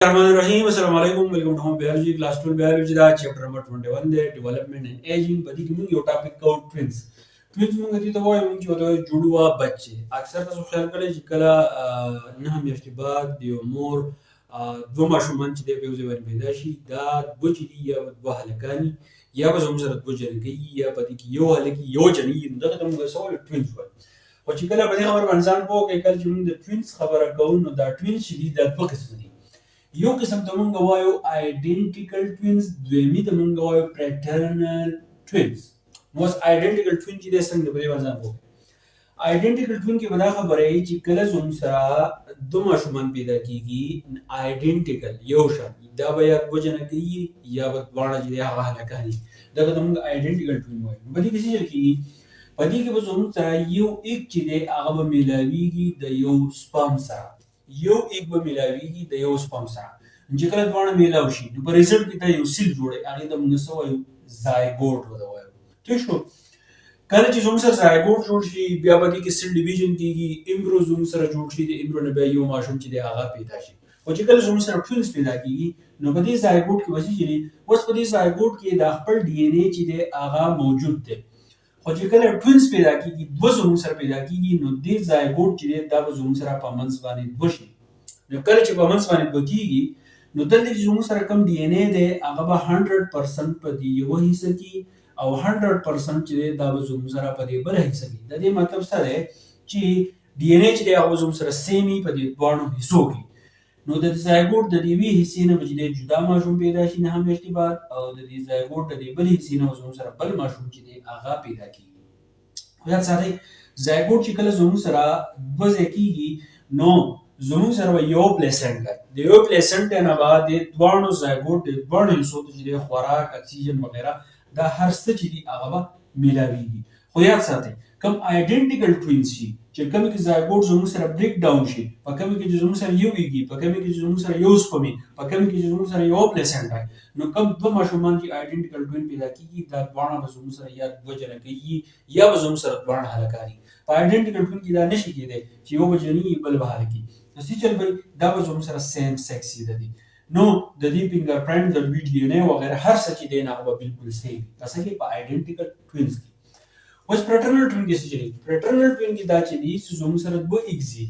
Rahim, Assalamu alaikum, welcome to home biology, class 12 biology, da chapter number 21, the development and aging, padi ki mungi topic called twins. Twins mungi ti to boy mungi hoto judwa bacche. अक्सर का सोशल करे जिकला ना हम यश्तिबाद दियो मोर दो माशुमान चिदे पे उसे बन पैदाशी दा बुचली या बहलकानी या बस उमसर बुचल की या पति की यो हले की यो जनी इंदा तो मुंगे सो twins वन. وشكلها بدي خبر انسان فوق كل جمله د twins خبره كون دا twins شديد د دوه قسم دي. یو قسم ته مونږ وایو آیډنټیکل توینز، دویمي ته مونږ وایو پریټرنل توینز. نو اوس آیډنټیکل توین چې دی څنګه به وځان وو آیډنټیکل توین کې ودا خبره ای چې کله زوم سره دوه ماشومان پیدا کیږي آیډنټیکل یو شان دا به یا وجنه کوي یا به دواړه چې دی هغه هلکاني دا ته مونږ آیډنټیکل توین وایو. په دې کې څه کیږي؟ په دې کې به زوم سره یو ایک چې دی هغه به میلاویږي د یو سپام سره، یو ایک به میلاویږي د یو سپم سره. چې کله دواړه میلاو شي نو په ریزلټ کې دا یو سیل جوړي، هغه ته موږ څه وایو؟ زایګوټ وایو. ٹھیک شو؟ کله چې زوم سره زایګوټ جوړ شي بیا به دې کې سیل ډیویژن کیږي، ایمبرو زوم سره جوړ شي، د ایمبرو نه بیا یو ماشوم چې دی هغه پیدا شي. او چې کله زوم سره ټوینز پیدا کیږي نو په دې زایګوټ کې وځي چې اوس په دې زایګوټ کې د خپل ډي ان اے چې دی هغه موجود دی. خو چې کله ټوینز پیدا کیږي دوه زوم سره پیدا کیږي نو دې زایګوټ چې دی دا به زوم سره په منځ باندې دوه شي. نو کله چې په منځ باندې دوه کیږي نو دلته چې زموږ سره کم ډي ان اے دی هغه به 100% په دې یو حصه کې او 100% چې دا به زموږ سره په دې بل حصه کې. د دې مطلب څه دی چې ډي ان اے چې دی هغه زموږ سره سیمي په دې دوه حصو کې. نو د زایګوټ د دې وی حصې نه چې جدا ماشوم پیدا شي نه هم اشتباه، او د دې زایګوټ د دې بل حصې نه زموږ سره بل ماشوم چې دی هغه پیدا کیږي. خو یاد ساتئ زایګوټ چې کله زموږ سره دوه ځای کیږي نو زموږ سره یو پلیسنټا د یو پلیسنټا نه بعد د دوه زایګوټ د دوه حصو ته چې خوراک اکسیجن وغیرہ دا هر څه چې دی هغه به میلاویږي. خو یاد ساتئ کوم آیډنټیکل توینز شي چې کوم کې زایګوټ زموږ سره بریک ډاون شي، په کوم کې چې زموږ سره یو ایږي، په کوم کې چې زموږ سره یو سپمي، په کوم کې چې زموږ سره یو پلیسنټا، نو کوم دوه ماشومان چې آیډنټیکل توین پیدا کیږي دا دوه به زموږ سره یا دوه جنه کوي یا به زموږ سره دوه هلکاني. په آیډنټیکل توین کې دا نشي کېدی چې یو بجنی بل به هلکي. نو سی چل بھائی دا به زموږ سره سیم سیکس دي. نو د دې فنګر پرنټ د وی ډي ان اے وغیرہ هر څه چې دی نه به بالکل سیم تاسو کې په آیډنټیکل توینز کې. اوس پریټرنل توین کې څه چلی؟ پریټرنل توین کې دا چې دی چې زموږ سره دوه ایکزي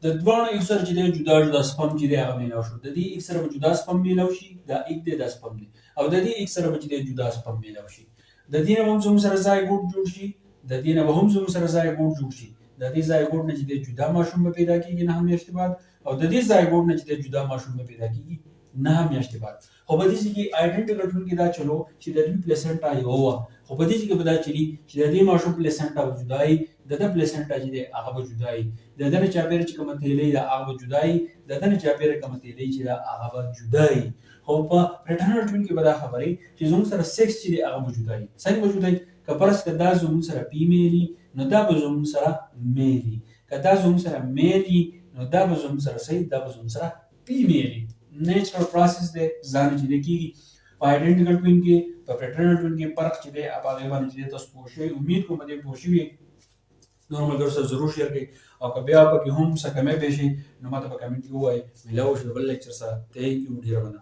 د دوه ایک سره چې دی جدا جدا سپم چې دی هغه میلاو شو، د دې ایک سره جدا سپم میلاو شي، دا ایک دی دا سپم دی، او د دې ایک سره چې دی جدا سپم میلاو شي. د دې نه هم زموږ سره زایګوټ جوړ شي، د دې نه هم زموږ سره زایګوټ جوړ شي. د دې زایګوټ نه چې جدا ماشوم به پیدا کیږي نه هم اشتباه، او د دې زایګوټ نه چې جدا ماشوم به پیدا کیږي نه هم اشتباه. خو په دې کې آیډنټیکل توین کې دا چلو چې د دې پلیسنټا یو و، خو په دې کې به دا چلی چې د دې ماشوم پلیسنټا جدای، د دې پلیسنټا چې هغه به جدای، د دې چاپیر چې کوم تیلې دا هغه به جدای، د دې چاپیر کوم تیلې چې دا هغه به جدای. خو په پریټرنل توین کې به دا خبرې چې زموږ سره سیکس چې هغه به جدای. څنګه به جدای؟ کپرس کدا زموږ سره فیمیلی نو دا به زموږ سره میلی، کدا زموږ سره میلی نو دا به زموږ سره صحیح، دا به زموږ سره فیمیلی. نیچرل پروسس دی ځان چې کیږي. په آیډنټیکل توین کې په پریټرنل توین کې فرق چې دی په هغه باندې چې تاسو پوه شئ. امید کوم دې پوه شئ. نورمال ګر سره ضرور شیر کړئ او که بیا پکې هم څه کمې پېښې نو ماته په کمنټ کې ووایئ. ملاو شو بل لیکچر سره. تھینک یو ډیر مننه.